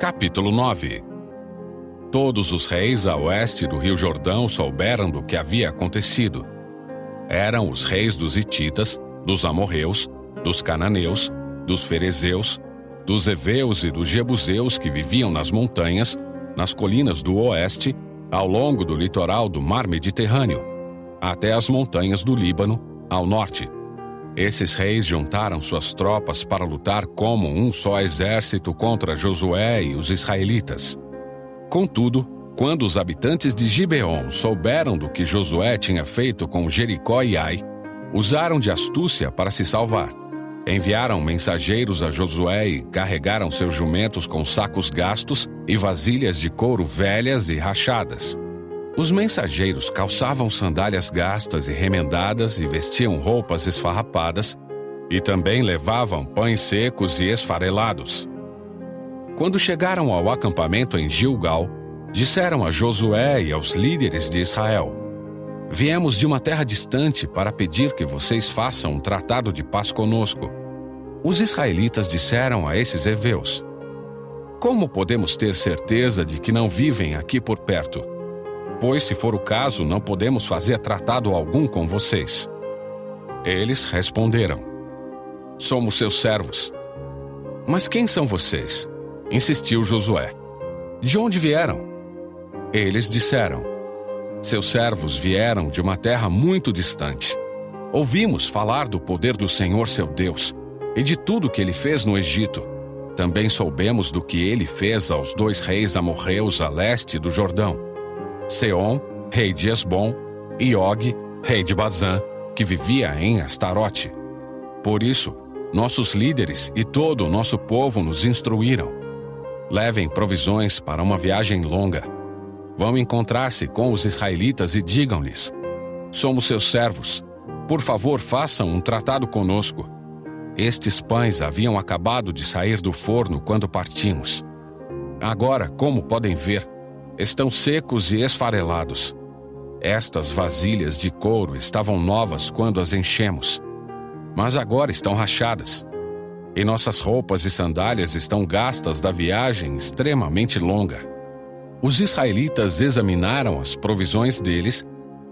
Capítulo 9. Todos os reis a oeste do rio Jordão souberam do que havia acontecido. Eram os reis dos hititas, dos amorreus, dos cananeus, dos ferezeus, dos heveus e dos jebuseus que viviam nas montanhas, nas colinas do oeste, ao longo do litoral do mar Mediterrâneo, até as montanhas do Líbano, ao norte. Esses reis juntaram suas tropas para lutar como um só exército contra Josué e os israelitas. Contudo, quando os habitantes de Gibeon souberam do que Josué tinha feito com Jericó e Ai, usaram de astúcia para se salvar. Enviaram mensageiros a Josué e carregaram seus jumentos com sacos gastos e vasilhas de couro velhas e rachadas. Os mensageiros calçavam sandálias gastas e remendadas e vestiam roupas esfarrapadas, e também levavam pães secos e esfarelados. Quando chegaram ao acampamento em Gilgal, disseram a Josué e aos líderes de Israel: "Viemos de uma terra distante para pedir que vocês façam um tratado de paz conosco." Os israelitas disseram a esses heveus: "Como podemos ter certeza de que não vivem aqui por perto? Pois, se for o caso, não podemos fazer tratado algum com vocês." Eles responderam: "Somos seus servos." "Mas quem são vocês?" insistiu Josué. "De onde vieram?" Eles disseram: "Seus servos vieram de uma terra muito distante. Ouvimos falar do poder do Senhor seu Deus e de tudo que ele fez no Egito. Também soubemos do que ele fez aos 2 reis amorreus a leste do Jordão: Seom, rei de Esbom, e Og, rei de Bazã, que vivia em Astarote. Por isso, nossos líderes e todo o nosso povo nos instruíram: levem provisões para uma viagem longa. Vão encontrar-se com os israelitas e digam-lhes: somos seus servos. Por favor, façam um tratado conosco. Estes pães haviam acabado de sair do forno quando partimos. Agora, como podem ver, estão secos e esfarelados. Estas vasilhas de couro estavam novas quando as enchemos, mas agora estão rachadas. E nossas roupas e sandálias estão gastas da viagem extremamente longa." Os israelitas examinaram as provisões deles,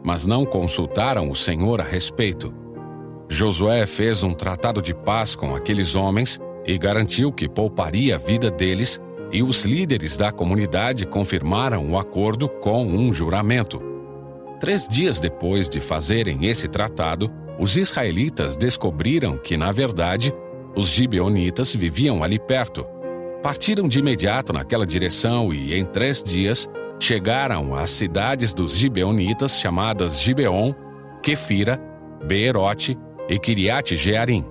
mas não consultaram o Senhor a respeito. Josué fez um tratado de paz com aqueles homens e garantiu que pouparia a vida deles, e os líderes da comunidade confirmaram o acordo com um juramento. 3 dias depois de fazerem esse tratado, os israelitas descobriram que, na verdade, os gibeonitas viviam ali perto. Partiram de imediato naquela direção e, em 3 dias, chegaram às cidades dos gibeonitas chamadas Gibeon, Quefira, Beerote e Kiriat Jearim.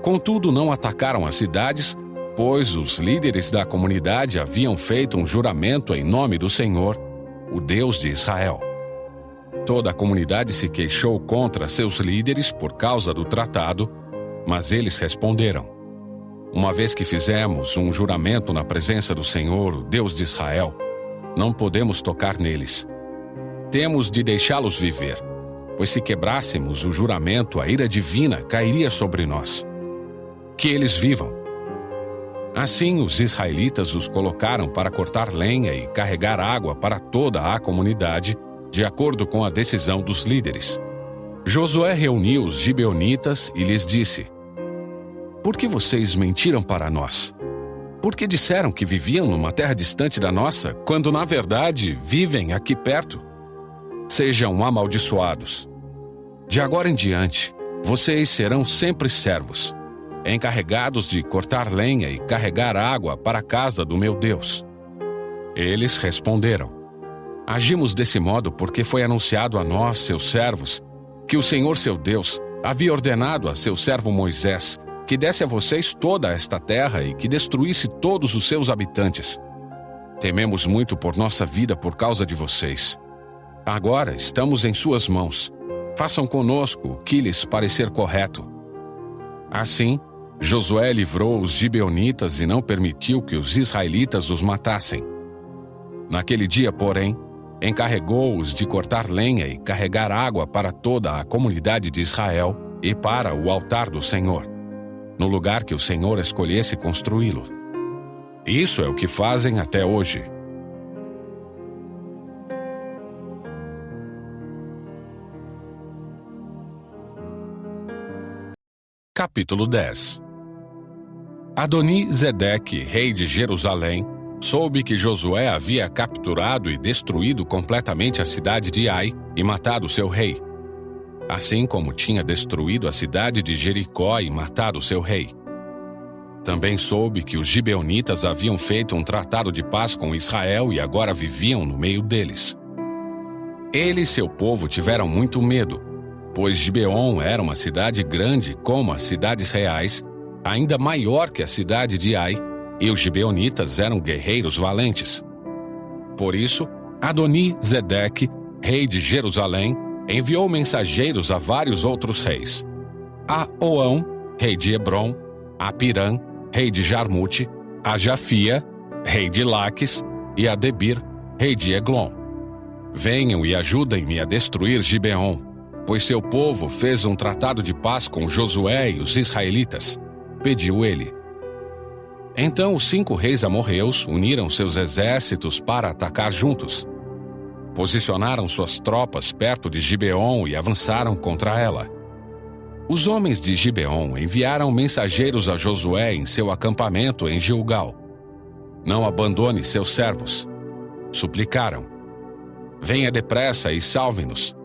Contudo, não atacaram as cidades, pois os líderes da comunidade haviam feito um juramento em nome do Senhor, o Deus de Israel. Toda a comunidade se queixou contra seus líderes por causa do tratado, mas eles responderam: "Uma vez que fizemos um juramento na presença do Senhor, o Deus de Israel, não podemos tocar neles. Temos de deixá-los viver, pois se quebrássemos o juramento, a ira divina cairia sobre nós. Que eles vivam." Assim, os israelitas os colocaram para cortar lenha e carregar água para toda a comunidade, de acordo com a decisão dos líderes. Josué reuniu os gibeonitas e lhes disse: "Por que vocês mentiram para nós? Por que disseram que viviam numa terra distante da nossa, quando na verdade vivem aqui perto? Sejam amaldiçoados. De agora em diante, vocês serão sempre servos, encarregados de cortar lenha e carregar água para a casa do meu Deus." Eles responderam: "Agimos desse modo porque foi anunciado a nós, seus servos, que o Senhor seu Deus havia ordenado a seu servo Moisés que desse a vocês toda esta terra e que destruísse todos os seus habitantes. Tememos muito por nossa vida por causa de vocês. Agora estamos em suas mãos. Façam conosco o que lhes parecer correto." Assim, Josué livrou os gibeonitas e não permitiu que os israelitas os matassem. Naquele dia, porém, encarregou-os de cortar lenha e carregar água para toda a comunidade de Israel e para o altar do Senhor, no lugar que o Senhor escolhesse construí-lo. Isso é o que fazem até hoje. Capítulo 10. Adoni-Zedeque, rei de Jerusalém, soube que Josué havia capturado e destruído completamente a cidade de Ai e matado seu rei, assim como tinha destruído a cidade de Jericó e matado seu rei. Também soube que os gibeonitas haviam feito um tratado de paz com Israel e agora viviam no meio deles. Ele e seu povo tiveram muito medo, pois Gibeon era uma cidade grande como as cidades reais, ainda maior que a cidade de Ai, e os gibeonitas eram guerreiros valentes. Por isso, Adoni-Zedeque, rei de Jerusalém, enviou mensageiros a vários outros reis: a Oão, rei de Hebrom, a Pirã, rei de Jarmute, a Jafia, rei de Laques, e a Debir, rei de Eglon. Venham e ajudem-me a destruir Gibeon, pois seu povo fez um tratado de paz com Josué e os israelitas, pediu ele. Então os 5 reis amorreus uniram seus exércitos para atacar juntos. Posicionaram suas tropas perto de Gibeon e avançaram contra ela. Os homens de Gibeon enviaram mensageiros a Josué em seu acampamento em Gilgal. Não abandone seus servos. Suplicaram: venha depressa e salve-nos.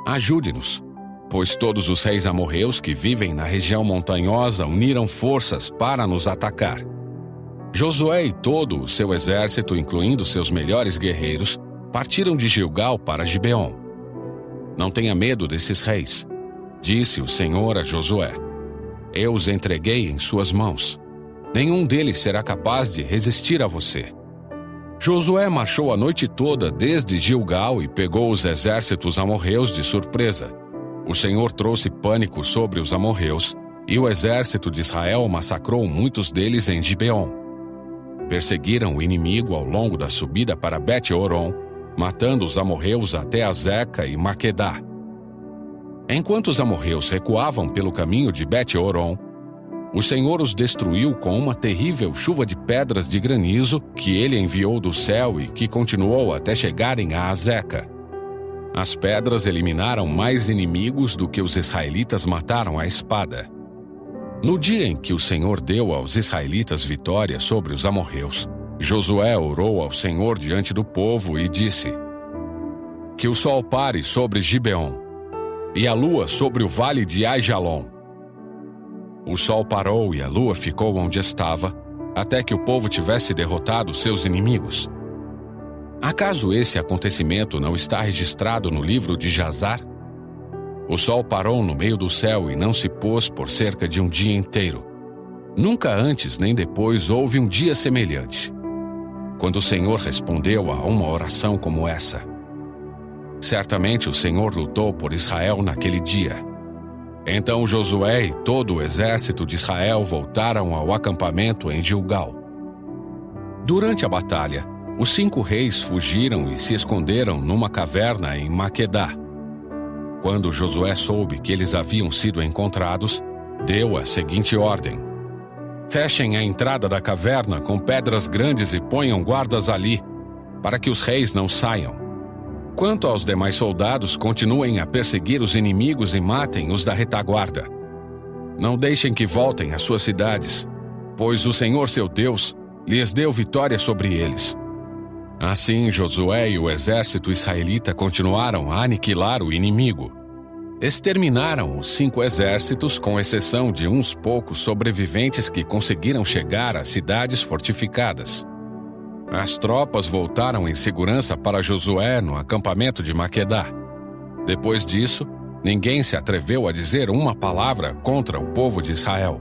Ajude-nos, pois todos os reis amorreus que vivem na região montanhosa uniram forças para nos atacar. Josué e todo o seu exército, incluindo seus melhores guerreiros, partiram de Gilgal para Gibeon. Não tenha medo desses reis, disse o Senhor a Josué. Eu os entreguei em suas mãos. Nenhum deles será capaz de resistir a você. Josué marchou a noite toda desde Gilgal e pegou os exércitos amorreus de surpresa. O Senhor trouxe pânico sobre os amorreus, e o exército de Israel massacrou muitos deles em Gibeon. Perseguiram o inimigo ao longo da subida para Bet-Horon, matando os amorreus até Azeca e Maquedá. Enquanto os amorreus recuavam pelo caminho de Bet-Horon, o Senhor os destruiu com uma terrível chuva de pedras de granizo que ele enviou do céu e que continuou até chegarem a Azeca. As pedras eliminaram mais inimigos do que os israelitas mataram à espada. No dia em que o Senhor deu aos israelitas vitória sobre os amorreus, Josué orou ao Senhor diante do povo e disse: que o sol pare sobre Gibeon e a lua sobre o vale de Aijalon. O sol parou e a lua ficou onde estava, até que o povo tivesse derrotado seus inimigos. Acaso esse acontecimento não está registrado no livro de Jazar? O sol parou no meio do céu e não se pôs por cerca de um dia inteiro. Nunca antes nem depois houve um dia semelhante, quando o Senhor respondeu a uma oração como essa. Certamente o Senhor lutou por Israel naquele dia. Então Josué e todo o exército de Israel voltaram ao acampamento em Gilgal. Durante a batalha, os 5 reis fugiram e se esconderam numa caverna em Maquedá. Quando Josué soube que eles haviam sido encontrados, deu a seguinte ordem: fechem a entrada da caverna com pedras grandes e ponham guardas ali, para que os reis não saiam. Quanto aos demais soldados, continuem a perseguir os inimigos e matem os da retaguarda. Não deixem que voltem às suas cidades, pois o Senhor seu Deus lhes deu vitória sobre eles. Assim, Josué e o exército israelita continuaram a aniquilar o inimigo. Exterminaram os 5 exércitos, com exceção de uns poucos sobreviventes que conseguiram chegar às cidades fortificadas. As tropas voltaram em segurança para Josué no acampamento de Maquedá. Depois disso, ninguém se atreveu a dizer uma palavra contra o povo de Israel.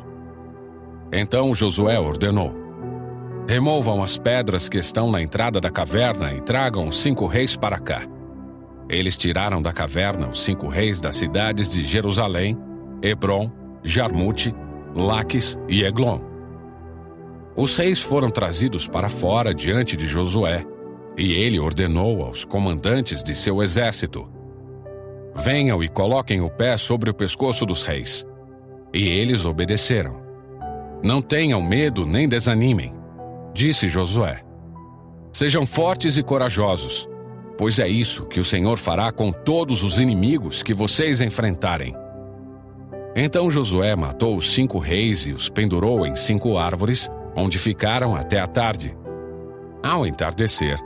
Então Josué ordenou: removam as pedras que estão na entrada da caverna e tragam os 5 reis para cá. Eles tiraram da caverna os 5 reis das cidades de Jerusalém, Hebrom, Jarmute, Laques e Eglon. Os reis foram trazidos para fora diante de Josué, e ele ordenou aos comandantes de seu exército: venham e coloquem o pé sobre o pescoço dos reis. E eles obedeceram. Não tenham medo nem desanimem, disse Josué: Sejam fortes e corajosos, pois é isso que o Senhor fará com todos os inimigos que vocês enfrentarem. Então Josué matou os 5 reis e os pendurou em 5 árvores, onde ficaram até a tarde. Ao entardecer,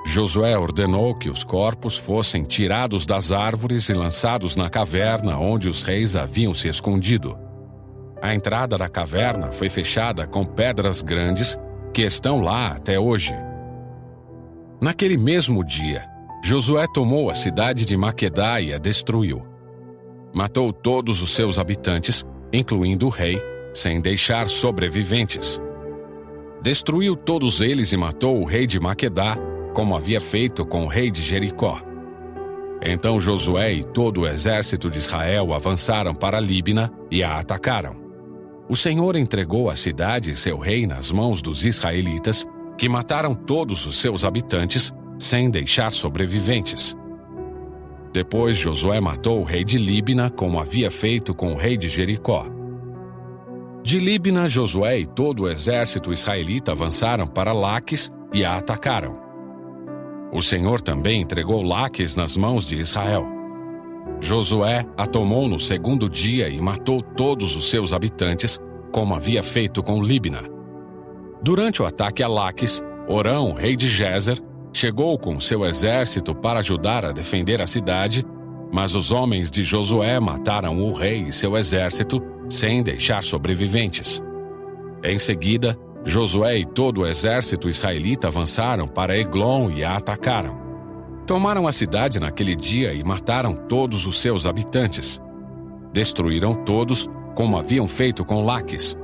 Josué ordenou que os corpos fossem tirados das árvores e lançados na caverna onde os reis haviam se escondido. A entrada da caverna foi fechada com pedras grandes que estão lá até hoje. Naquele mesmo dia, Josué tomou a cidade de Maquedá e a destruiu. Matou todos os seus habitantes, incluindo o rei, sem deixar sobreviventes. Destruiu todos eles e matou o rei de Maquedá, como havia feito com o rei de Jericó. Então Josué e todo o exército de Israel avançaram para Líbina e a atacaram. O Senhor entregou a cidade e seu rei nas mãos dos israelitas, que mataram todos os seus habitantes, sem deixar sobreviventes. Depois Josué matou o rei de Líbina, como havia feito com o rei de Jericó. De Líbina, Josué e todo o exército israelita avançaram para Laques e a atacaram. O Senhor também entregou Laques nas mãos de Israel. Josué a tomou no 2º dia e matou todos os seus habitantes, como havia feito com Líbina. Durante o ataque a Laques, Orão, rei de Gézer, chegou com seu exército para ajudar a defender a cidade, mas os homens de Josué mataram o rei e seu exército, sem deixar sobreviventes. Em seguida, Josué e todo o exército israelita avançaram para Eglon e a atacaram. Tomaram a cidade naquele dia e mataram todos os seus habitantes. Destruíram todos, como haviam feito com Laques.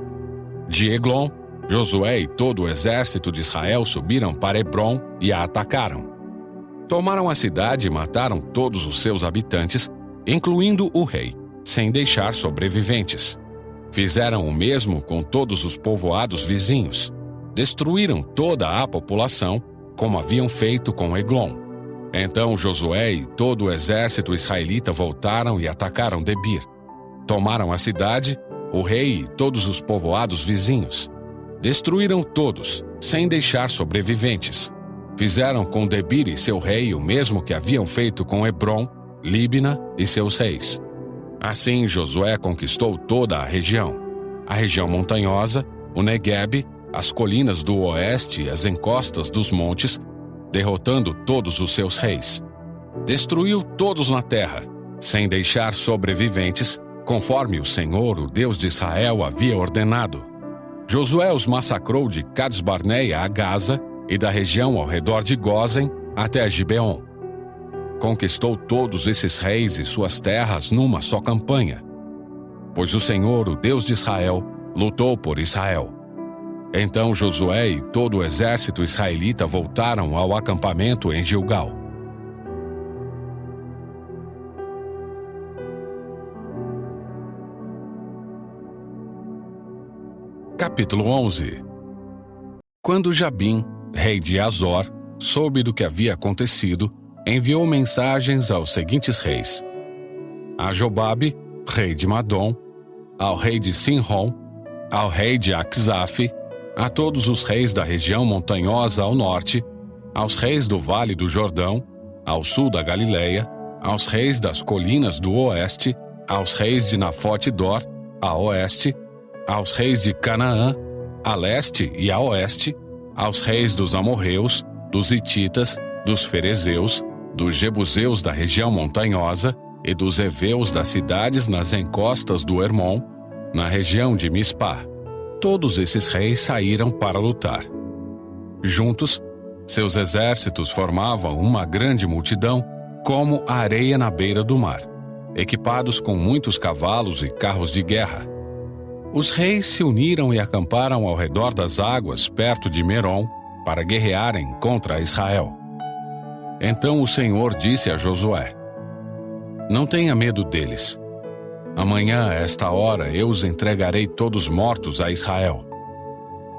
De Eglon, Josué e todo o exército de Israel subiram para Hebrom e a atacaram. Tomaram a cidade e mataram todos os seus habitantes, incluindo o rei, sem deixar sobreviventes. Fizeram o mesmo com todos os povoados vizinhos. Destruíram toda a população, como haviam feito com Eglon. Então Josué e todo o exército israelita voltaram e atacaram Debir. Tomaram a cidade, o rei e todos os povoados vizinhos. Destruíram todos, sem deixar sobreviventes. Fizeram com Debir e seu rei o mesmo que haviam feito com Hebrom, Líbina e seus reis. Assim Josué conquistou toda a região montanhosa, o Neguebe, as colinas do oeste e as encostas dos montes, derrotando todos os seus reis. Destruiu todos na terra, sem deixar sobreviventes, conforme o Senhor, o Deus de Israel, havia ordenado. Josué os massacrou de Cades-Barneia a Gaza e da região ao redor de Gósen até Gibeon. Conquistou todos esses reis e suas terras numa só campanha, pois o Senhor, o Deus de Israel, lutou por Israel. Então Josué e todo o exército israelita voltaram ao acampamento em Gilgal. Capítulo 11. Quando Jabim, rei de Azor, soube do que havia acontecido, enviou mensagens aos seguintes reis: a Jobabe, rei de Madom, ao rei de Sinrom, ao rei de Aczaf, a todos os reis da região montanhosa ao norte, aos reis do vale do Jordão, ao sul da Galileia, aos reis das colinas do oeste, aos reis de Nafote-Dor, a oeste, aos reis de Canaã, a leste e a oeste, aos reis dos amorreus, dos hititas, dos ferezeus, dos jebuseus da região montanhosa e dos heveus das cidades nas encostas do Hermon, na região de Mispá. Todos esses reis saíram para lutar. Juntos, seus exércitos formavam uma grande multidão, como a areia na beira do mar, equipados com muitos cavalos e carros de guerra. Os reis se uniram e acamparam ao redor das águas perto de Merom para guerrearem contra Israel. Então o Senhor disse a Josué: Não tenha medo deles. Amanhã, a esta hora, eu os entregarei todos mortos a Israel.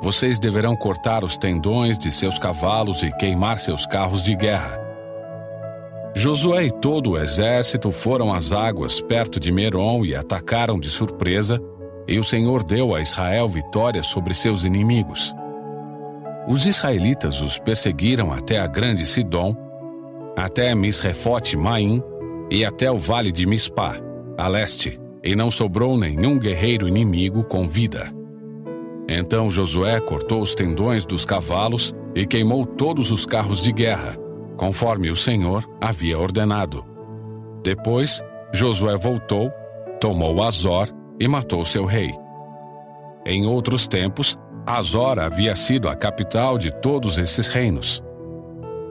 Vocês deverão cortar os tendões de seus cavalos e queimar seus carros de guerra. Josué e todo o exército foram às águas perto de Merom e atacaram de surpresa, e o Senhor deu a Israel vitória sobre seus inimigos. Os israelitas os perseguiram até a grande Sidom, até Misrefote-Maim e até o vale de Mispá, a leste, e não sobrou nenhum guerreiro inimigo com vida. Então Josué cortou os tendões dos cavalos e queimou todos os carros de guerra, conforme o Senhor havia ordenado. Depois, Josué voltou, tomou Azor e matou seu rei. Em outros tempos, Azor havia sido a capital de todos esses reinos.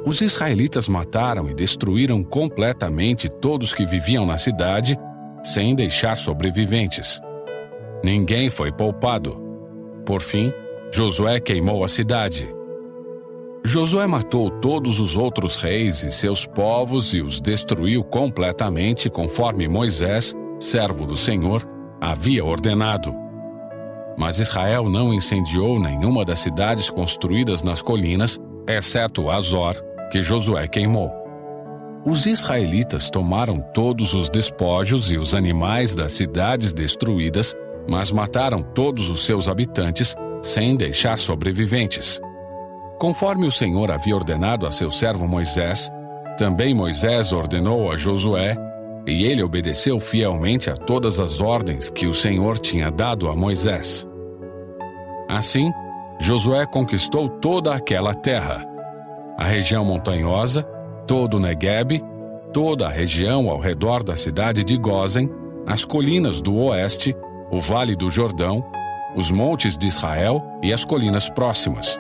Os israelitas mataram e destruíram completamente todos que viviam na cidade, sem deixar sobreviventes. Ninguém foi poupado. Por fim, Josué queimou a cidade. Josué matou todos os outros reis e seus povos e os destruiu completamente, conforme Moisés, servo do Senhor, havia ordenado. Mas Israel não incendiou nenhuma das cidades construídas nas colinas, exceto Azor, que Josué queimou. Os israelitas tomaram todos os despojos e os animais das cidades destruídas, mas mataram todos os seus habitantes, sem deixar sobreviventes. Conforme o Senhor havia ordenado a seu servo Moisés, também Moisés ordenou a Josué, e ele obedeceu fielmente a todas as ordens que o Senhor tinha dado a Moisés. Assim, Josué conquistou toda aquela terra, a região montanhosa, todo o Neguebe, toda a região ao redor da cidade de Gósen, as colinas do oeste, o vale do Jordão, os montes de Israel e as colinas próximas.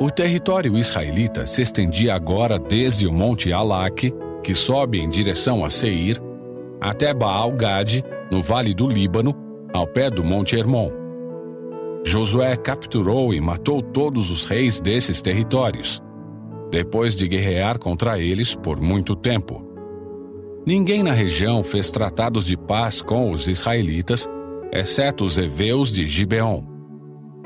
O território israelita se estendia agora desde o monte Alaque, que sobe em direção a Seir, até Baal-Gade, no vale do Líbano, ao pé do monte Hermon. Josué capturou e matou todos os reis desses territórios, depois de guerrear contra eles por muito tempo. Ninguém na região fez tratados de paz com os israelitas, exceto os heveus de Gibeon.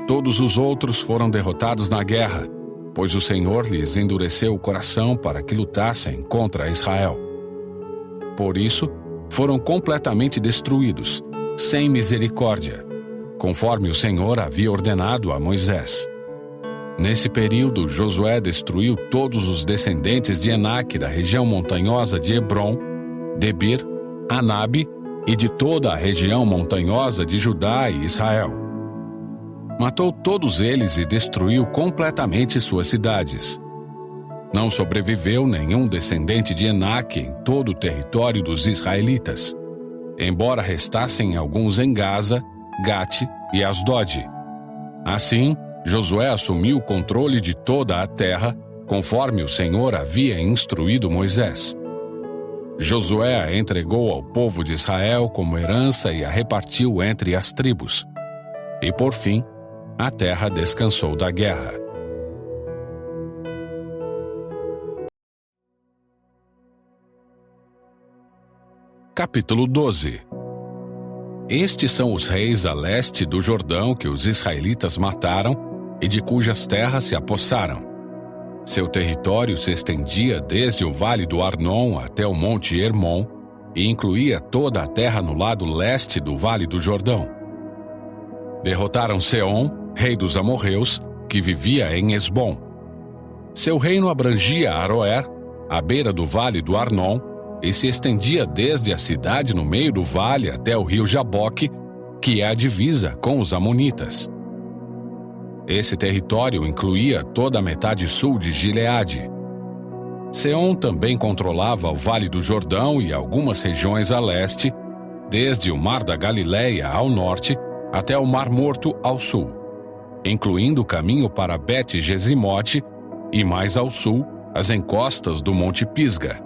Todos os outros foram derrotados na guerra, pois o Senhor lhes endureceu o coração para que lutassem contra Israel. Por isso, foram completamente destruídos, sem misericórdia, conforme o Senhor havia ordenado a Moisés. Nesse período, Josué destruiu todos os descendentes de Enaque da região montanhosa de Hebron, Debir, Anabe e de toda a região montanhosa de Judá e Israel. Matou todos eles e destruiu completamente suas cidades. Não sobreviveu nenhum descendente de Enaque em todo o território dos israelitas, embora restassem alguns em Gaza, Gate e Asdod. Assim, Josué assumiu o controle de toda a terra, conforme o Senhor havia instruído Moisés. Josué a entregou ao povo de Israel como herança e a repartiu entre as tribos. E por fim, a terra descansou da guerra. Capítulo 12. Estes são os reis a leste do Jordão que os israelitas mataram e de cujas terras se apossaram. Seu território se estendia desde o vale do Arnon até o monte Hermon e incluía toda a terra no lado leste do vale do Jordão. Derrotaram Seom, rei dos amorreus, que vivia em Esbom. Seu reino abrangia Aroer, à beira do vale do Arnon, e se estendia desde a cidade no meio do vale até o rio Jaboque, que é a divisa com os amonitas. Esse território incluía toda a metade sul de Gileade. Seom também controlava o vale do Jordão e algumas regiões a leste, desde o mar da Galileia ao norte até o Mar Morto ao sul, incluindo o caminho para Bet-Gesimote e mais ao sul, as encostas do Monte Pisga.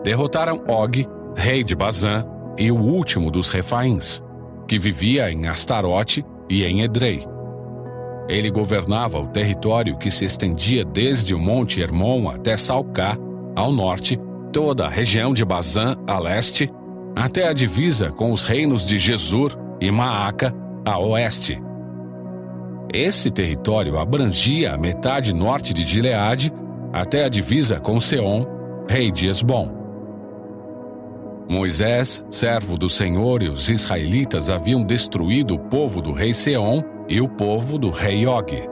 Derrotaram Og, rei de Bazã, e o último dos Refaíns, que vivia em Astarote e em Edrei. Ele governava o território que se estendia desde o Monte Hermon até Salcá, ao norte, toda a região de Bazã, a leste, até a divisa com os reinos de Gesur e Maaca, a oeste. Esse território abrangia a metade norte de Gileade até a divisa com Seom, rei de Esbom. Moisés, servo do Senhor, e os israelitas haviam destruído o povo do rei Seom e o povo do rei Og.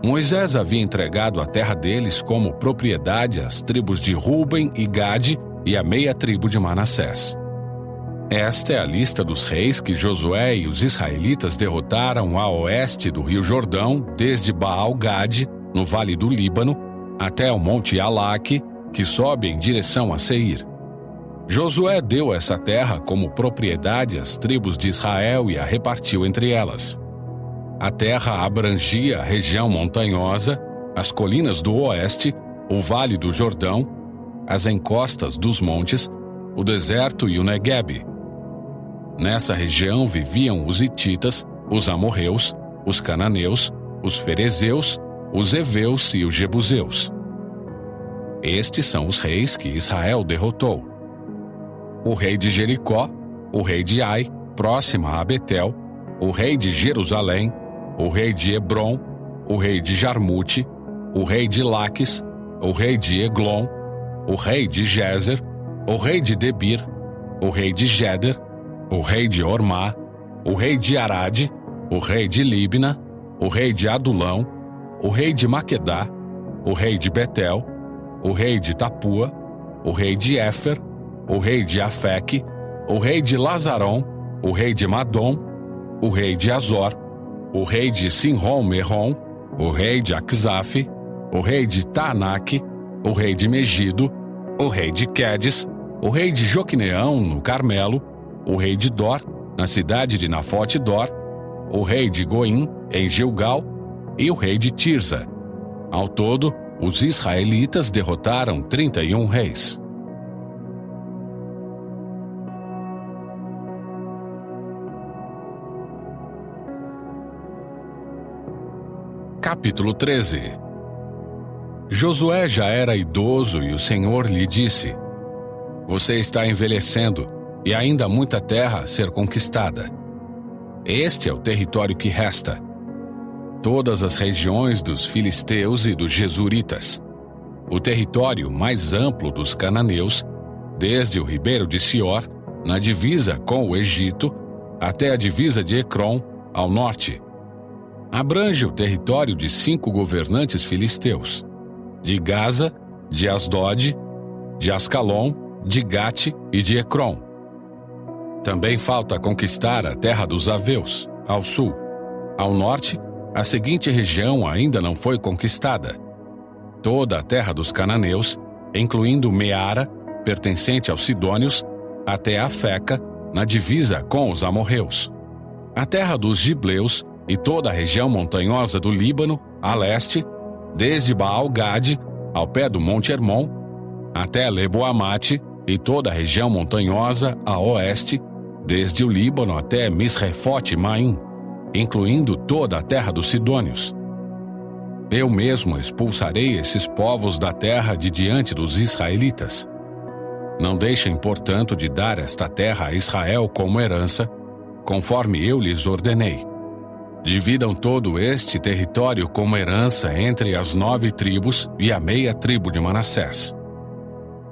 Moisés havia entregado a terra deles como propriedade às tribos de Ruben e Gade e a meia tribo de Manassés. Esta é a lista dos reis que Josué e os israelitas derrotaram a oeste do rio Jordão, desde Baal-Gade, no vale do Líbano, até o monte Alaque, que sobe em direção a Seir. Josué deu essa terra como propriedade às tribos de Israel e a repartiu entre elas. A terra abrangia a região montanhosa, as colinas do oeste, o vale do Jordão, as encostas dos montes, o deserto e o Neguebe. Nessa região viviam os hititas, os amorreus, os cananeus, os ferezeus, os heveus e os jebuseus. Estes são os reis que Israel derrotou: o rei de Jericó, o rei de Ai, próxima a Betel, o rei de Jerusalém, o rei de Hebron, o rei de Jarmute, o rei de Laques, o rei de Eglon, o rei de Gezer, o rei de Debir, o rei de Geder, o rei de Ormá, o rei de Arade, o rei de Libna, o rei de Adulão, o rei de Maquedá, o rei de Betel, o rei de Tapua, o rei de Éfer, o rei de Afeque, o rei de Lazarom, o rei de Madom, o rei de Azor, o rei de Sinrom-Merom, o rei de Aczaf, o rei de Taanaque, o rei de Megido, o rei de Quedes, o rei de Joqueneão, no Carmelo, o rei de Dor, na cidade de Nafote-Dor, o rei de Goim, em Gilgal, e o rei de Tirza. Ao todo, os israelitas derrotaram 31 reis. Capítulo 13. Josué já era idoso e o Senhor lhe disse: Você está envelhecendo e ainda há muita terra a ser conquistada. Este é o território que resta: todas as regiões dos filisteus e dos jesuritas, o território mais amplo dos cananeus, desde o ribeiro de Sior, na divisa com o Egito, até a divisa de Ecrom, ao norte. Abrange o território de 5 governantes filisteus: de Gaza, de Asdod, de Ascalon, de Gate e de Ecrom. Também falta conquistar a terra dos Aveus, ao sul. Ao norte, a seguinte região ainda não foi conquistada: toda a terra dos cananeus, incluindo Meara, pertencente aos sidônios, até Afeca, na divisa com os amorreus. A terra dos gibleus e toda a região montanhosa do Líbano, a leste, desde Baal-Gade, ao pé do Monte Hermon, até Lebo-Amate, e toda a região montanhosa a oeste, desde o Líbano até Misrefote-Maim, incluindo toda a terra dos sidônios. Eu mesmo expulsarei esses povos da terra de diante dos israelitas. Não deixem, portanto, de dar esta terra a Israel como herança, conforme eu lhes ordenei. Dividam todo este território como herança entre as 9 tribos e a meia tribo de Manassés.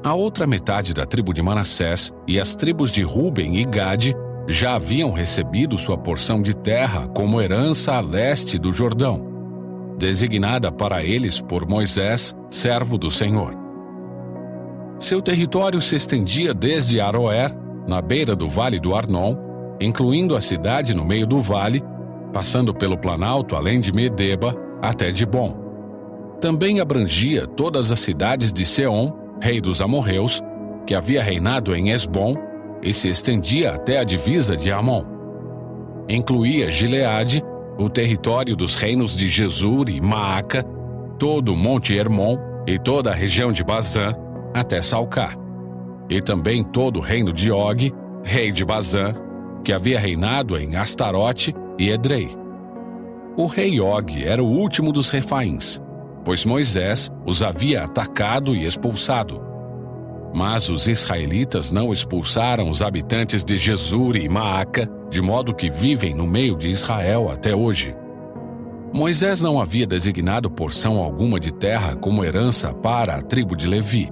A outra metade da tribo de Manassés e as tribos de Ruben e Gade já haviam recebido sua porção de terra como herança a leste do Jordão, designada para eles por Moisés, servo do Senhor. Seu território se estendia desde Aroer, na beira do vale do Arnon, incluindo a cidade no meio do vale, passando pelo planalto além de Medeba, até Dibon. Também abrangia todas as cidades de Seom, rei dos amorreus, que havia reinado em Esbom, e se estendia até a divisa de Amon. Incluía Gileade, o território dos reinos de Jesur e Maaca, todo o Monte Hermon e toda a região de Bazã, até Salcá, e também todo o reino de Og, rei de Bazã, que havia reinado em Astarote e Edrei. O rei Og era o último dos refaíns, pois Moisés os havia atacado e expulsado. Mas os israelitas não expulsaram os habitantes de Jesur e Maaca, de modo que vivem no meio de Israel até hoje. Moisés não havia designado porção alguma de terra como herança para a tribo de Levi.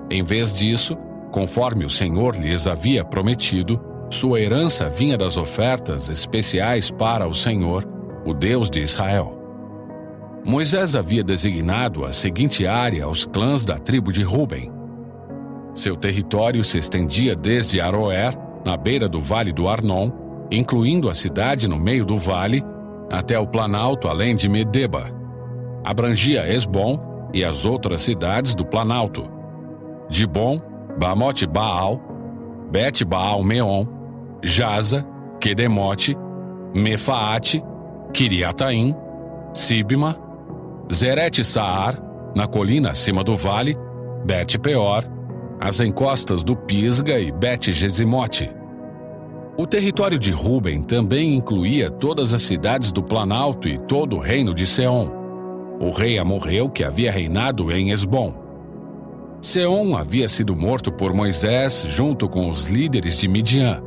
Em vez disso, conforme o Senhor lhes havia prometido, sua herança vinha das ofertas especiais para o Senhor, o Deus de Israel. Moisés havia designado a seguinte área aos clãs da tribo de Ruben. Seu território se estendia desde Aroer, na beira do vale do Arnon, incluindo a cidade no meio do vale, até o planalto além de Medeba. Abrangia Esbom e as outras cidades do planalto: Dibon, Bamote Baal, Bet Baal Meon, Jaza, Quedemote, Mefaate, Kiriataim, Sibma, Zerete Saar, na colina acima do vale, Bet Peor, as encostas do Pisga e Bet Gesimote. O território de Ruben também incluía todas as cidades do planalto e todo o reino de Seom, o rei amorreu que havia reinado em Esbom. Seom havia sido morto por Moisés junto com os líderes de Midian,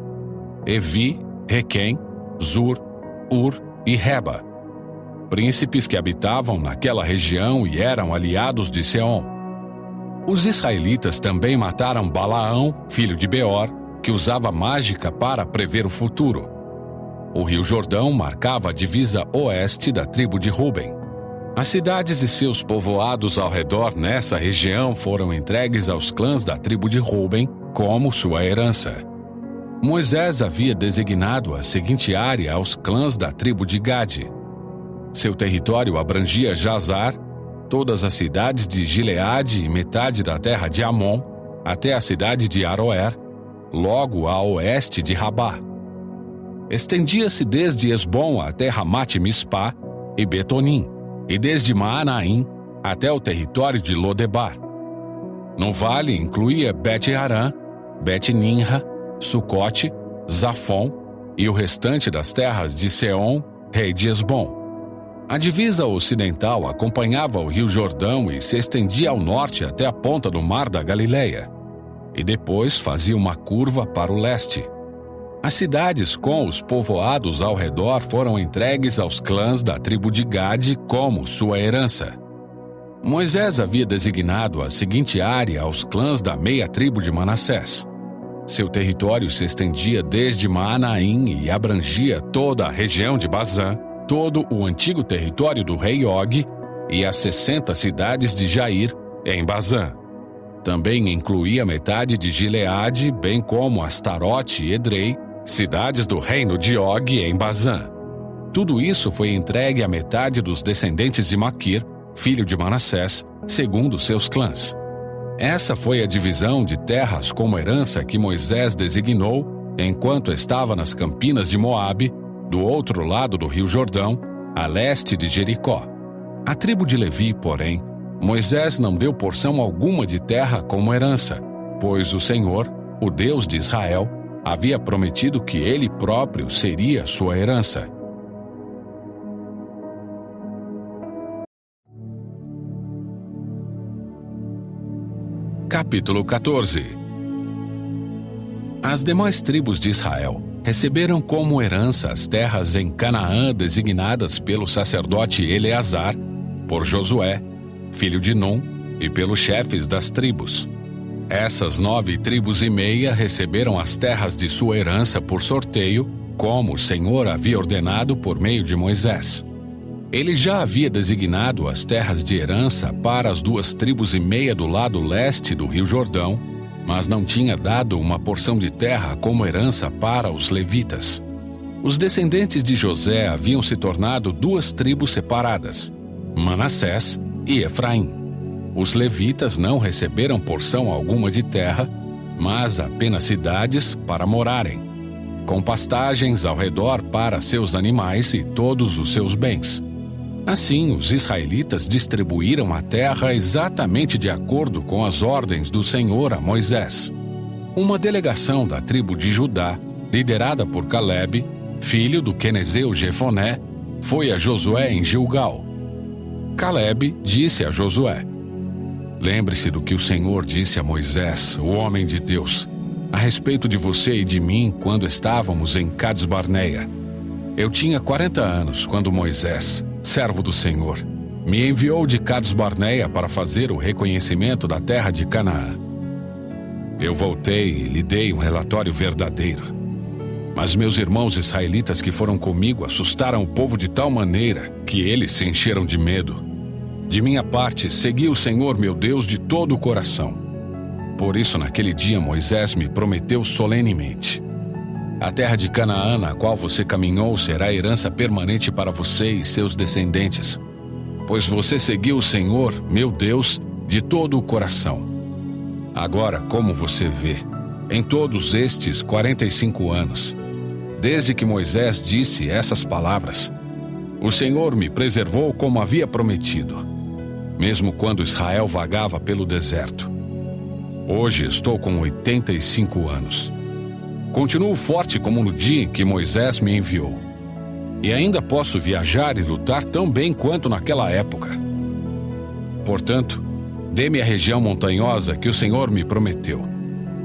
Evi, Requem, Zur, Ur e Reba, príncipes que habitavam naquela região e eram aliados de Seom. Os israelitas também mataram Balaão, filho de Beor, que usava mágica para prever o futuro. O rio Jordão marcava a divisa oeste da tribo de Ruben. As cidades e seus povoados ao redor nessa região foram entregues aos clãs da tribo de Ruben como sua herança. Moisés havia designado a seguinte área aos clãs da tribo de Gade. Seu território abrangia Jazar, todas as cidades de Gileade e metade da terra de Amon, até a cidade de Aroer, logo a oeste de Rabá. Estendia-se desde Esbom até Ramate-Mispá e Betonim, e desde Maanaim até o território de Lodebar. No vale incluía Bet-Harã, Bet-Ninra, Sucote, Zafon e o restante das terras de Seom, rei de Esbom. A divisa ocidental acompanhava o rio Jordão e se estendia ao norte até a ponta do mar da Galileia, e depois fazia uma curva para o leste. As cidades com os povoados ao redor foram entregues aos clãs da tribo de Gade como sua herança. Moisés havia designado a seguinte área aos clãs da meia tribo de Manassés. Seu território se estendia desde Maanaim e abrangia toda a região de Bazã, todo o antigo território do rei Og e as 60 cidades de Jair, em Bazã. Também incluía metade de Gileade, bem como Astarote e Edrei, cidades do reino de Og em Bazã. Tudo isso foi entregue à metade dos descendentes de Maquir, filho de Manassés, segundo seus clãs. Essa foi a divisão de terras como herança que Moisés designou enquanto estava nas campinas de Moabe, do outro lado do rio Jordão, a leste de Jericó. A tribo de Levi, porém, Moisés não deu porção alguma de terra como herança, pois o Senhor, o Deus de Israel, havia prometido que ele próprio seria sua herança. Capítulo 14. As demais tribos de Israel receberam como herança as terras em Canaã designadas pelo sacerdote Eleazar, por Josué, filho de Num, e pelos chefes das tribos. Essas 9 tribos e meia receberam as terras de sua herança por sorteio, como o Senhor havia ordenado por meio de Moisés. Ele já havia designado as terras de herança para as 2 tribos e meia do lado leste do rio Jordão, mas não tinha dado uma porção de terra como herança para os levitas. Os descendentes de José haviam se tornado 2 tribos separadas, Manassés e Efraim. Os levitas não receberam porção alguma de terra, mas apenas cidades para morarem, com pastagens ao redor para seus animais e todos os seus bens. Assim, os israelitas distribuíram a terra exatamente de acordo com as ordens do Senhor a Moisés. Uma delegação da tribo de Judá, liderada por Calebe, filho do quenezeu Jefoné, foi a Josué em Gilgal. Calebe disse a Josué: "Lembre-se do que o Senhor disse a Moisés, o homem de Deus, a respeito de você e de mim quando estávamos em Cades-Barneia. Eu tinha 40 anos quando Moisés, servo do Senhor, me enviou de Cades-Barneia para fazer o reconhecimento da terra de Canaã. Eu voltei e lhe dei um relatório verdadeiro. Mas meus irmãos israelitas que foram comigo assustaram o povo de tal maneira que eles se encheram de medo. De minha parte, segui o Senhor meu Deus de todo o coração. Por isso, naquele dia, Moisés me prometeu solenemente: a terra de Canaã, na qual você caminhou, será herança permanente para você e seus descendentes, pois você seguiu o Senhor, meu Deus, de todo o coração. Agora, como você vê, em todos estes 45 anos, desde que Moisés disse essas palavras, o Senhor me preservou como havia prometido, mesmo quando Israel vagava pelo deserto. Hoje estou com 85 anos. Continuo forte como no dia em que Moisés me enviou. E ainda posso viajar e lutar tão bem quanto naquela época. Portanto, dê-me a região montanhosa que o Senhor me prometeu.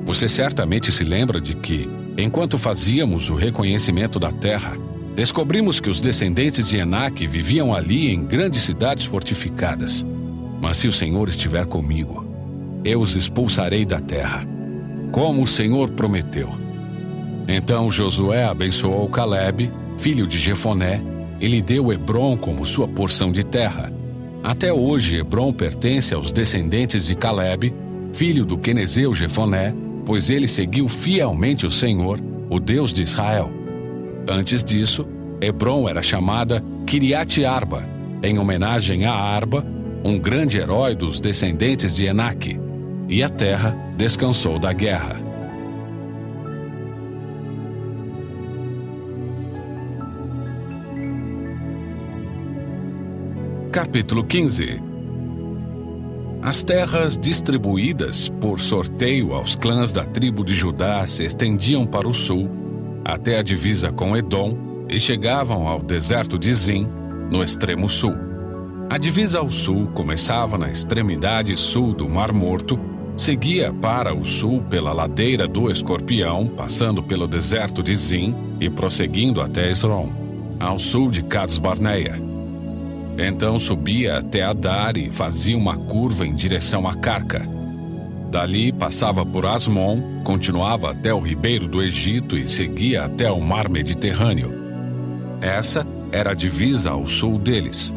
Você certamente se lembra de que, enquanto fazíamos o reconhecimento da terra, descobrimos que os descendentes de Enaque viviam ali em grandes cidades fortificadas. Mas se o Senhor estiver comigo, eu os expulsarei da terra, como o Senhor prometeu. Então Josué abençoou Calebe, filho de Jefoné, e lhe deu Hebrom como sua porção de terra. Até hoje Hebrom pertence aos descendentes de Calebe, filho do quenezeu Jefoné, pois ele seguiu fielmente o Senhor, o Deus de Israel. Antes disso, Hebrom era chamada Kiriat Arba, em homenagem a Arba, um grande herói dos descendentes de Enaque, e a terra descansou da guerra. Capítulo 15. As terras distribuídas por sorteio aos clãs da tribo de Judá se estendiam para o sul, até a divisa com Edom, e chegavam ao deserto de Zin, no extremo sul. A divisa ao sul começava na extremidade sul do Mar Morto, seguia para o sul pela ladeira do Escorpião, passando pelo deserto de Zin e prosseguindo até Esrom, ao sul de Cades Barneia. Então subia até Adar e fazia uma curva em direção a Carca. Dali passava por Asmon, continuava até o ribeiro do Egito e seguia até o mar Mediterrâneo. Essa era a divisa ao sul deles.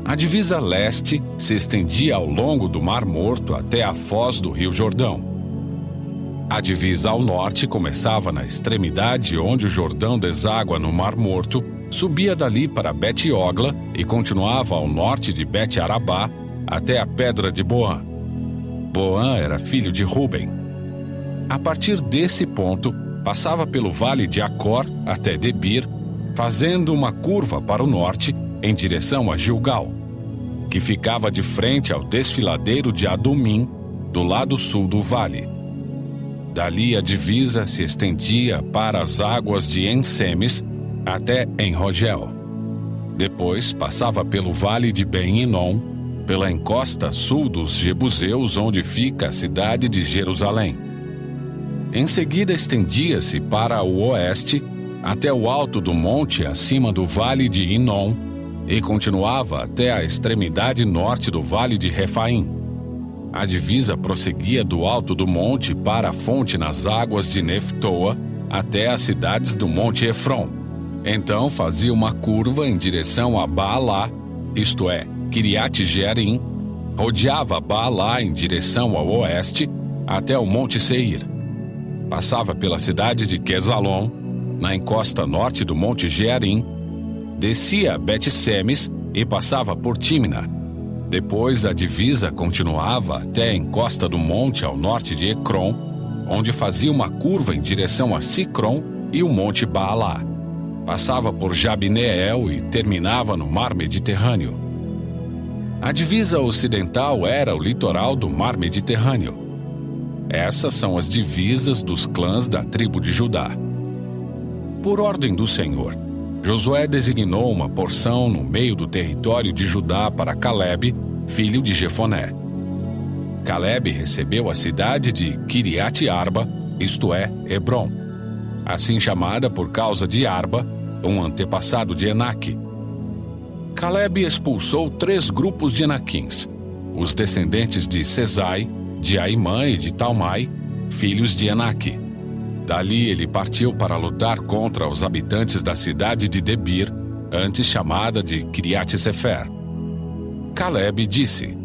A divisa leste se estendia ao longo do Mar Morto até a foz do Rio Jordão. A divisa ao norte começava na extremidade onde o Jordão deságua no Mar Morto, subia dali para Bet-Ogla e continuava ao norte de Bet-Arabá até a pedra de Boã. Boã era filho de Ruben. A partir desse ponto, passava pelo vale de Acor até Debir, fazendo uma curva para o norte em direção a Gilgal, que ficava de frente ao desfiladeiro de Adumim, do lado sul do vale. Dali a divisa se estendia para as águas de En-Semes até En-Rogel. Depois passava pelo vale de Ben-Hinom, pela encosta sul dos Jebuseus, onde fica a cidade de Jerusalém. Em seguida estendia-se para o oeste até o alto do monte acima do vale de Hinom e continuava até a extremidade norte do vale de Refaim. A divisa prosseguia do alto do monte para a fonte nas águas de Neftoa até as cidades do monte Efron. Então fazia uma curva em direção a Baalá, isto é, Kiriat Jearim, rodeava Baalá em direção ao oeste até o monte Seir. Passava pela cidade de Quesalon, na encosta norte do monte Jearim, descia a Bet-Semes e passava por Tímina. Depois a divisa continuava até a encosta do monte ao norte de Ecrom, onde fazia uma curva em direção a Sicrom e o monte Baalá. Passava por Jabneel e terminava no mar Mediterrâneo. A divisa ocidental era o litoral do mar Mediterrâneo. Essas são as divisas dos clãs da tribo de Judá. Por ordem do Senhor, Josué designou uma porção no meio do território de Judá para Calebe, filho de Jefoné. Calebe recebeu a cidade de Kiriat Arba, isto é, Hebrom, assim chamada por causa de Arba, um antepassado de Enaque. Calebe expulsou 3 grupos de Enaquins, os descendentes de Sesai, de Aimã e de Talmai, filhos de Enaque. Dali ele partiu para lutar contra os habitantes da cidade de Debir, antes chamada de Kiriat Sefer. Calebe disse: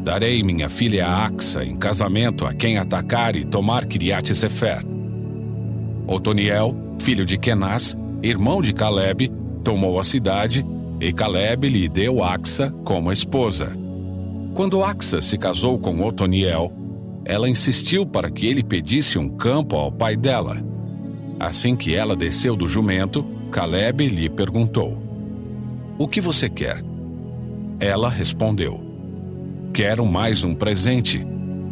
Darei minha filha Axa em casamento a quem atacar e tomar Quiriate-Sefer. Otoniel, filho de Kenaz, irmão de Calebe, tomou a cidade, e Calebe lhe deu Axa como esposa. Quando Axa se casou com Otoniel, ela insistiu para que ele pedisse um campo ao pai dela. Assim que ela desceu do jumento, Calebe lhe perguntou: O que você quer? Ela respondeu: Quero mais um presente.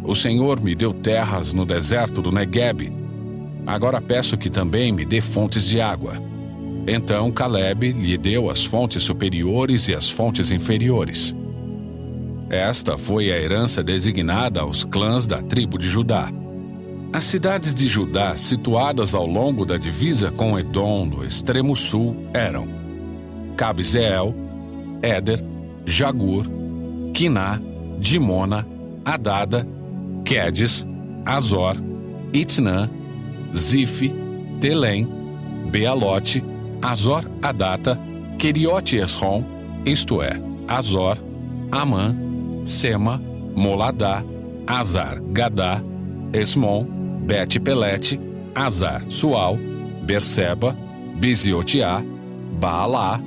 O Senhor me deu terras no deserto do Neguebe. Agora peço que também me dê fontes de água. Então Calebe lhe deu as fontes superiores e as fontes inferiores. Esta foi a herança designada aos clãs da tribo de Judá. As cidades de Judá situadas ao longo da divisa com Edom no extremo sul eram Cabzeel, Éder, Jagur, Quiná, Dimona, Adada, Quedes, Azor, Itnã, Zife, Telém, Bealote, Azor Adata, Queriote Esrom, isto é, Azor, Amã, Sema, Moladá, Azar Gadá, Esmon, Bet-Pelete, Azar Sual, Berseba, Biziotiá, Baalá,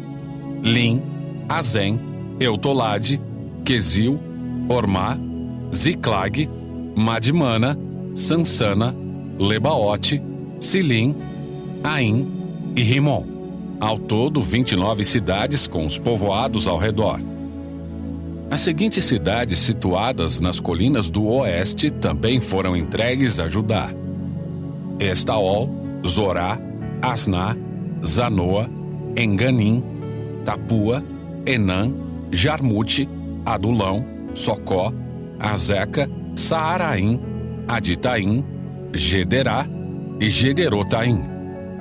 Lim, Azem, Eutolade, Quesil, Ormá, Ziclag, Madmana, Sansana, Lebaote, Silim, Aim e Rimon. Ao todo, 29 cidades com os povoados ao redor. As seguintes cidades situadas nas colinas do oeste também foram entregues a Judá: Estaol, Zorá, Asná, Zanoa, Enganim, Tapua, Enã, Jarmute, Adulão, Socó, Azeca, Saaraim, Aditaim, Gederá e Gederotaim.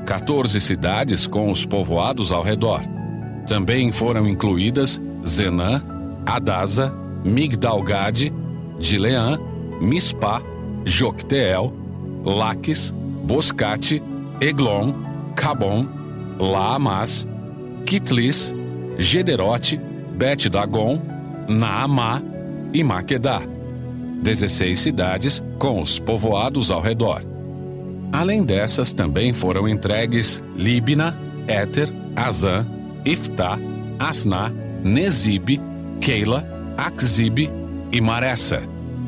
14 cidades com os povoados ao redor. Também foram incluídas Zenã, Adasa, Migdal-Gade, Dileã, Mispá, Jocteel, Laques, Boscate, Eglon, Cabom, Laamás, Quitlis, Gederote, Bet-Dagon, Naamá e Maquedá. 16 cidades com os povoados ao redor. Além dessas, também foram entregues Líbina, Éter, Azã, Iftá, Asná, Nezibe, Keila, Axibe e Maressa.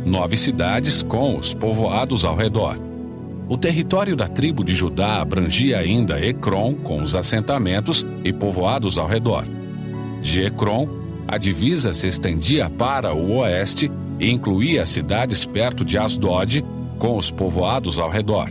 9 cidades com os povoados ao redor. O território da tribo de Judá abrangia ainda Ecrom com os assentamentos e povoados ao redor. De Ecrom, a divisa se estendia para o oeste e incluía cidades perto de Asdod com os povoados ao redor.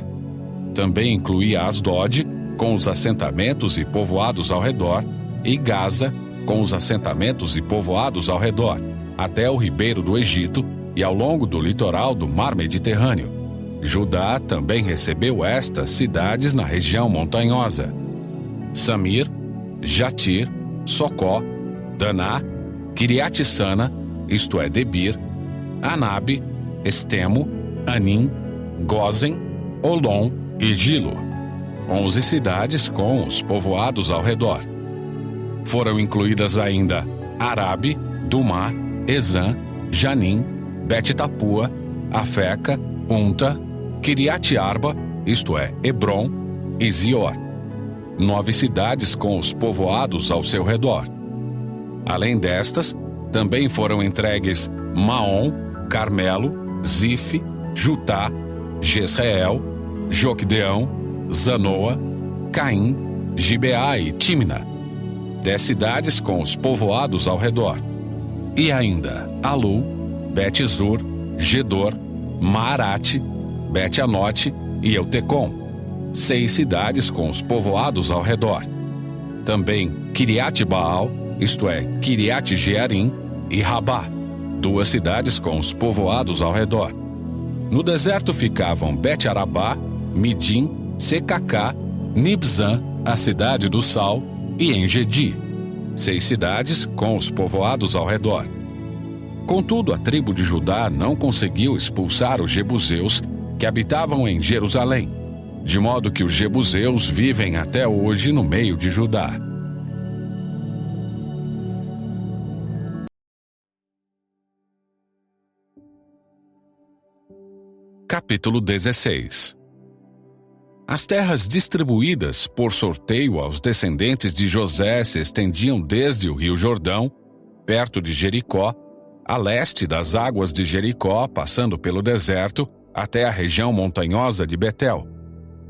Também incluía Asdod com os assentamentos e povoados ao redor e Gaza com os assentamentos e povoados ao redor, até o ribeiro do Egito e ao longo do litoral do Mar Mediterrâneo. Judá também recebeu estas cidades na região montanhosa: Samir, Jatir, Socó, Daná, Quiriate-Sana, isto é, Debir, Anabe, Estemo, Anim, Gozen, Olom e Gilo. 11 cidades com os povoados ao redor. Foram incluídas ainda Arabe, Dumá, Ezã, Janim, Bet-Tapua, Afeca, Unta, Quiriate-Arba, isto é, Hebron, e Zior. 9 cidades com os povoados ao seu redor. Além destas, também foram entregues Maom, Carmelo, Zife, Jutá, Jezreel, Jocdeão, Zanoa, Caim, Gibeá e Tímina. 10 cidades com os povoados ao redor. E ainda Alu, Bet-Zur, Gedor, Maarate, Bet-Anote e Eutecom. 6 cidades com os povoados ao redor. Também Quiriate-Baal, isto é, Quiriate-Jearim e Rabá. 2 cidades com os povoados ao redor. No deserto ficavam Bet-Arabá, Midim, Secacá, Nibzã, a cidade do Sal, e Engedi. 6 cidades com os povoados ao redor. Contudo, a tribo de Judá não conseguiu expulsar os jebuseus que habitavam em Jerusalém, de modo que os jebuseus vivem até hoje no meio de Judá. Capítulo 16. As terras distribuídas por sorteio aos descendentes de José se estendiam desde o rio Jordão, perto de Jericó, a leste das águas de Jericó, passando pelo deserto, até a região montanhosa de Betel.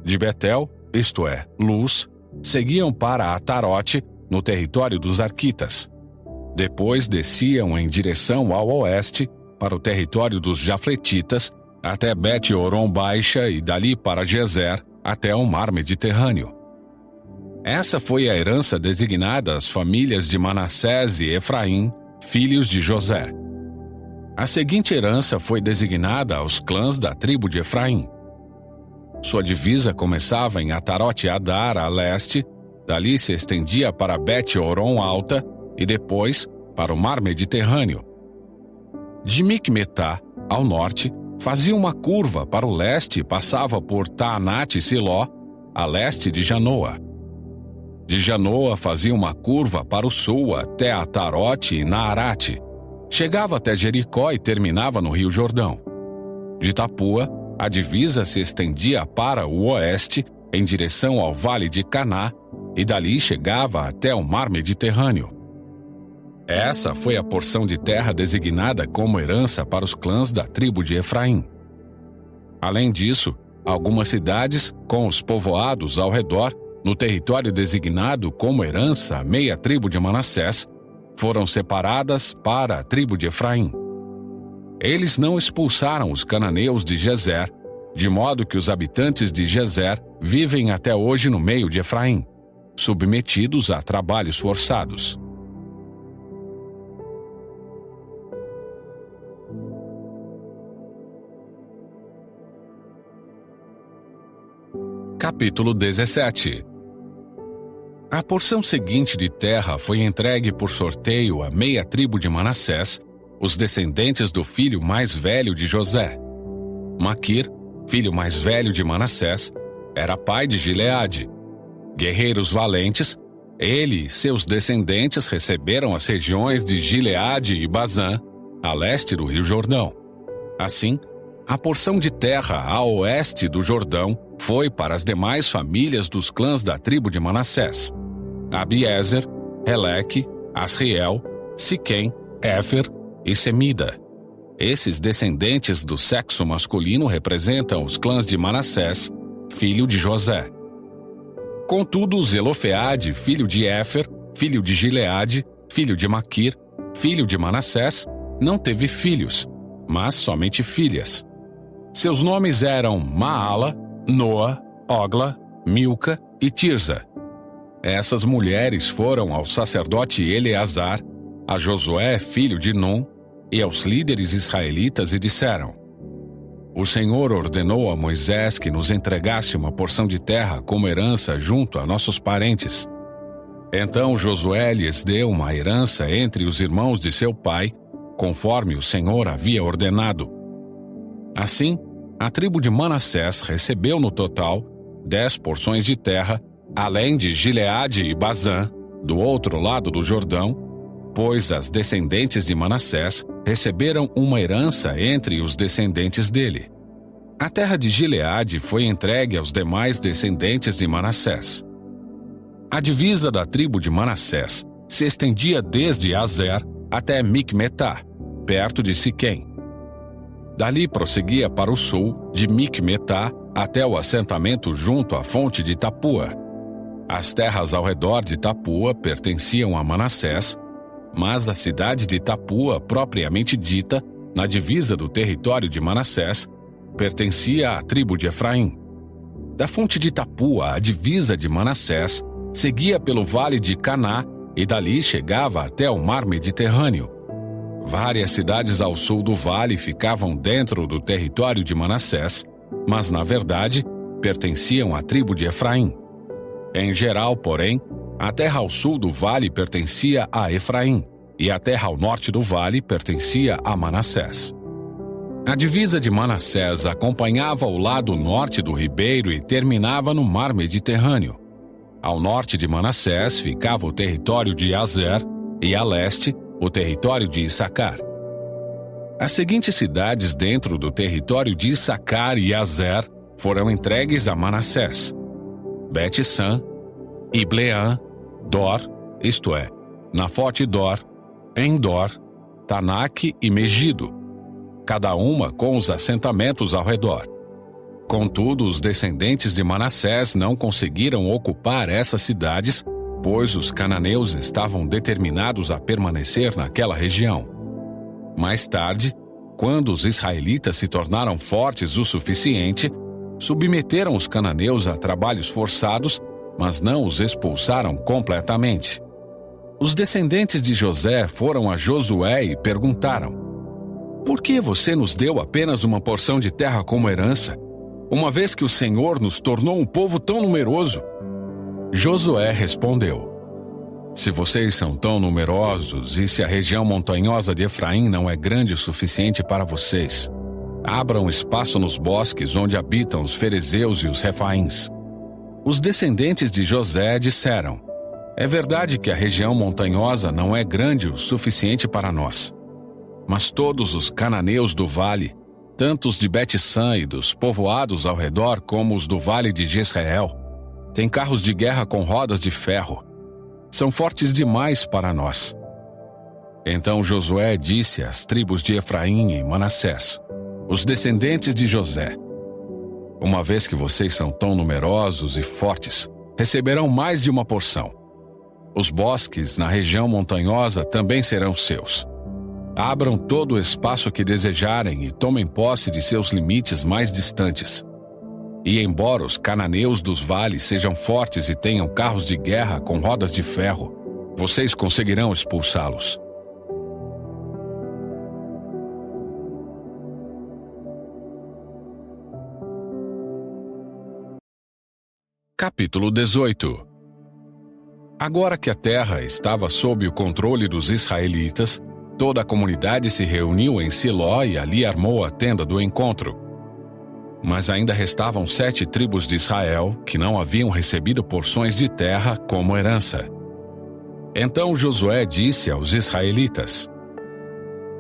De Betel, isto é, Luz, seguiam para Atarote, no território dos Arquitas. Depois desciam em direção ao oeste, para o território dos Jafletitas, até Bet-Horon Baixa e dali para Gezer, até o mar Mediterrâneo. Essa foi a herança designada às famílias de Manassés e Efraim, filhos de José. A seguinte herança foi designada aos clãs da tribo de Efraim. Sua divisa começava em Atarote Adar, a leste, dali se estendia para Bet-Horon Alta e depois para o mar Mediterrâneo. De Micmetá, ao norte, fazia uma curva para o leste e passava por Taanat e Siló, a leste de Janoa. De Janoa fazia uma curva para o sul até Atarote e Naarate. Chegava até Jericó e terminava no rio Jordão. De Tapua, a divisa se estendia para o oeste, em direção ao vale de Caná, e dali chegava até o mar Mediterrâneo. Essa foi a porção de terra designada como herança para os clãs da tribo de Efraim. Além disso, algumas cidades, com os povoados ao redor, no território designado como herança à meia tribo de Manassés, foram separadas para a tribo de Efraim. Eles não expulsaram os cananeus de Gezer, de modo que os habitantes de Gezer vivem até hoje no meio de Efraim, submetidos a trabalhos forçados. Capítulo 17. A porção seguinte de terra foi entregue por sorteio à meia tribo de Manassés, os descendentes do filho mais velho de José. Maquir, filho mais velho de Manassés, era pai de Gileade. Guerreiros valentes, ele e seus descendentes receberam as regiões de Gileade e Bazã, a leste do rio Jordão. Assim, a porção de terra a oeste do Jordão foi para as demais famílias dos clãs da tribo de Manassés: Abiezer, Eleque, Asriel, Siquém, Éfer e Semida. Esses descendentes do sexo masculino representam os clãs de Manassés, filho de José. Contudo, Zelofeade, filho de Éfer, filho de Gileade, filho de Maquir, filho de Manassés, não teve filhos, mas somente filhas. Seus nomes eram Maala, Noa, Ogla, Milca e Tirza. Essas mulheres foram ao sacerdote Eleazar, a Josué, filho de Num, e aos líderes israelitas e disseram: O Senhor ordenou a Moisés que nos entregasse uma porção de terra como herança junto a nossos parentes. Então Josué lhes deu uma herança entre os irmãos de seu pai, conforme o Senhor havia ordenado. Assim, a tribo de Manassés recebeu no total 10 porções de terra, além de Gileade e Bazã, do outro lado do Jordão, pois as descendentes de Manassés receberam uma herança entre os descendentes dele. A terra de Gileade foi entregue aos demais descendentes de Manassés. A divisa da tribo de Manassés se estendia desde Azer até Micmetá, perto de Siquém. Dali prosseguia para o sul, de Micmetá até o assentamento junto à fonte de Tapua. As terras ao redor de Tapua pertenciam a Manassés, mas a cidade de Tapua, propriamente dita, na divisa do território de Manassés, pertencia à tribo de Efraim. Da fonte de Tapua, a divisa de Manassés seguia pelo vale de Caná e dali chegava até o mar Mediterrâneo. Várias cidades ao sul do vale ficavam dentro do território de Manassés, mas, na verdade, pertenciam à tribo de Efraim. Em geral, porém, a terra ao sul do vale pertencia a Efraim, e a terra ao norte do vale pertencia a Manassés. A divisa de Manassés acompanhava o lado norte do ribeiro e terminava no mar Mediterrâneo. Ao norte de Manassés ficava o território de Azer, e a leste, o território de Issacar. As seguintes cidades dentro do território de Issacar e Azer foram entregues a Manassés: Bet-San, Ibleã, Dor, isto é, Nafote-Dor, Endor, Tanak e Megido, cada uma com os assentamentos ao redor. Contudo, os descendentes de Manassés não conseguiram ocupar essas cidades, pois os cananeus estavam determinados a permanecer naquela região. Mais tarde, quando os israelitas se tornaram fortes o suficiente, submeteram os cananeus a trabalhos forçados, mas não os expulsaram completamente. Os descendentes de José foram a Josué e perguntaram: "Por que você nos deu apenas uma porção de terra como herança, uma vez que o Senhor nos tornou um povo tão numeroso?" Josué respondeu: "Se vocês são tão numerosos e se a região montanhosa de Efraim não é grande o suficiente para vocês, abram espaço nos bosques onde habitam os ferezeus e os refaíns." Os descendentes de José disseram: "É verdade que a região montanhosa não é grande o suficiente para nós. Mas todos os cananeus do vale, tanto os de Bet-San e dos povoados ao redor como os do vale de Jezreel, têm carros de guerra com rodas de ferro. São fortes demais para nós." Então Josué disse às tribos de Efraim e Manassés, os descendentes de José: "Uma vez que vocês são tão numerosos e fortes, receberão mais de uma porção. Os bosques na região montanhosa também serão seus. Abram todo o espaço que desejarem e tomem posse de seus limites mais distantes. E embora os cananeus dos vales sejam fortes e tenham carros de guerra com rodas de ferro, vocês conseguirão expulsá-los." Capítulo 18. Agora que a terra estava sob o controle dos israelitas, toda a comunidade se reuniu em Siló e ali armou a tenda do encontro. Mas ainda restavam 7 tribos de Israel que não haviam recebido porções de terra como herança. Então Josué disse aos israelitas: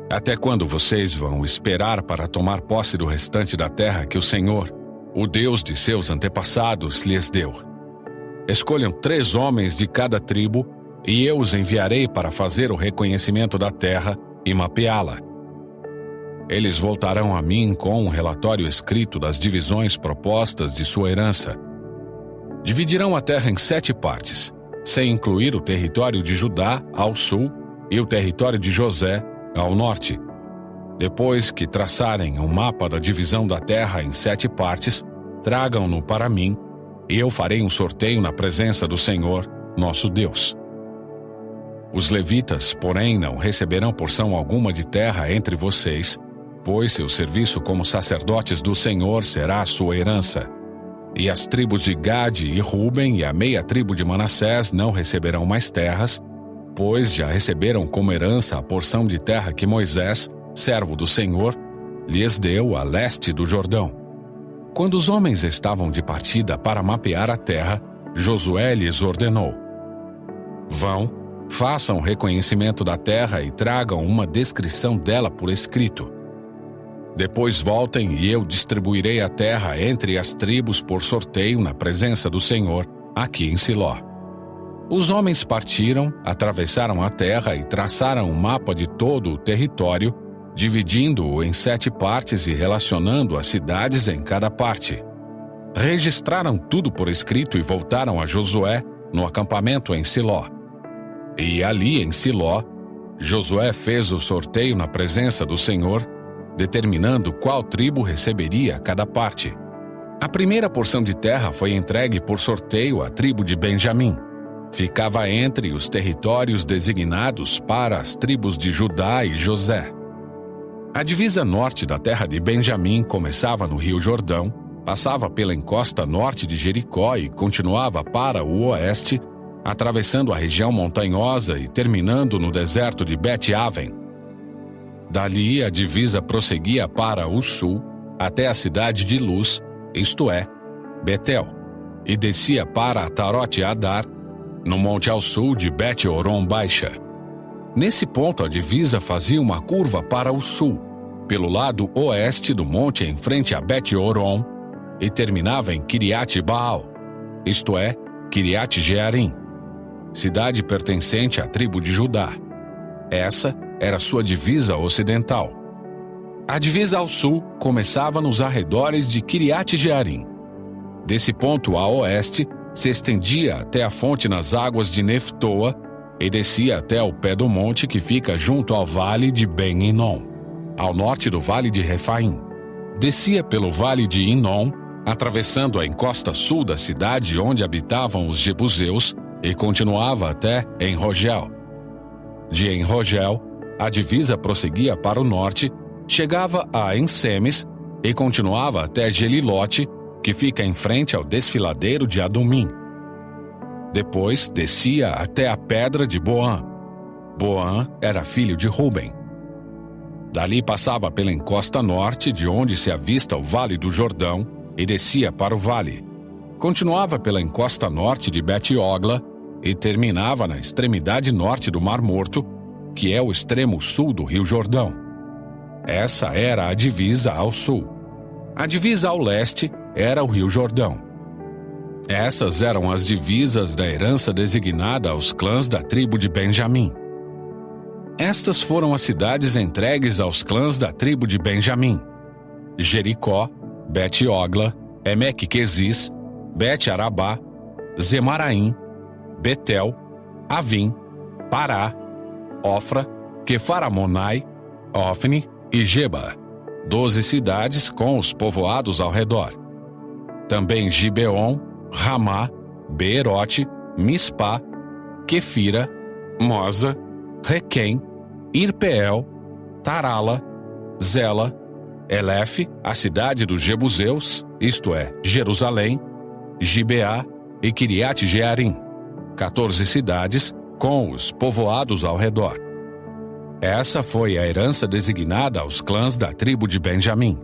"Até quando vocês vão esperar para tomar posse do restante da terra que o Senhor, o Deus de seus antepassados, lhes deu? Escolham 3 homens de cada tribo e eu os enviarei para fazer o reconhecimento da terra e mapeá-la. Eles voltarão a mim com um relatório escrito das divisões propostas de sua herança. Dividirão a terra em 7 partes, sem incluir o território de Judá ao sul e o território de José ao norte. Depois que traçarem um mapa da divisão da terra em 7 partes, tragam-no para mim, e eu farei um sorteio na presença do Senhor, nosso Deus. Os levitas, porém, não receberão porção alguma de terra entre vocês, pois seu serviço como sacerdotes do Senhor será a sua herança. E as tribos de Gade e Ruben e a meia tribo de Manassés não receberão mais terras, pois já receberam como herança a porção de terra que Moisés, servo do Senhor, lhes deu a leste do Jordão." Quando os homens estavam de partida para mapear a terra, Josué lhes ordenou: "Vão, façam reconhecimento da terra e tragam uma descrição dela por escrito. Depois voltem e eu distribuirei a terra entre as tribos por sorteio na presença do Senhor, aqui em Siló." Os homens partiram, atravessaram a terra e traçaram um mapa de todo o território, dividindo-o em 7 partes e relacionando as cidades em cada parte. Registraram tudo por escrito e voltaram a Josué no acampamento em Siló. E ali em Siló, Josué fez o sorteio na presença do Senhor, determinando qual tribo receberia cada parte. A primeira porção de terra foi entregue por sorteio à tribo de Benjamim. Ficava entre os territórios designados para as tribos de Judá e José. A divisa norte da terra de Benjamim começava no Rio Jordão, passava pela encosta norte de Jericó e continuava para o oeste, atravessando a região montanhosa e terminando no deserto de Bet-Aven. Dali, a divisa prosseguia para o sul, até a cidade de Luz, isto é, Betel, e descia para Atarote-Adar, no monte ao sul de Bet-Horon Baixa. Nesse ponto, a divisa fazia uma curva para o sul, pelo lado oeste do monte em frente a Bet-Horon e terminava em Kiriat Baal, isto é, Kiriat Jearim, cidade pertencente à tribo de Judá. Essa era sua divisa ocidental. A divisa ao sul começava nos arredores de Kiriat Jearim. Desse ponto a oeste, se estendia até a fonte nas águas de Neftoa e descia até o pé do monte que fica junto ao vale de Ben-Hinom, ao norte do vale de Refaim. Descia pelo vale de Hinom, atravessando a encosta sul da cidade onde habitavam os jebuseus e continuava até En-Rogel. De En-Rogel, a divisa prosseguia para o norte, chegava a En-Semes e continuava até Gelilote, que fica em frente ao desfiladeiro de Adumim. Depois descia até a pedra de Boã. Boã era filho de Ruben. Dali passava pela encosta norte, de onde se avista o Vale do Jordão, e descia para o vale. Continuava pela encosta norte de Bet-Ogla e terminava na extremidade norte do Mar Morto, que é o extremo sul do Rio Jordão. Essa era a divisa ao sul. A divisa ao leste era o Rio Jordão. Essas eram as divisas da herança designada aos clãs da tribo de Benjamim. Estas foram as cidades entregues aos clãs da tribo de Benjamim: Jericó, Bet-Ogla, Emeque-Quezis, Bet-Arabá, Zemaraim, Betel, Avim, Pará, Ofra, Quefaramonai, Ofni e Geba, 12 cidades com os povoados ao redor. Também Gibeon, Ramá, Beerote, Mispá, Quefira, Moza, Requém, Irpeel, Tarala, Zela, Elefe, a cidade dos Jebuseus, isto é, Jerusalém, Gibeá e Kiriat Jearim, 14 cidades com os povoados ao redor. Essa foi a herança designada aos clãs da tribo de Benjamim.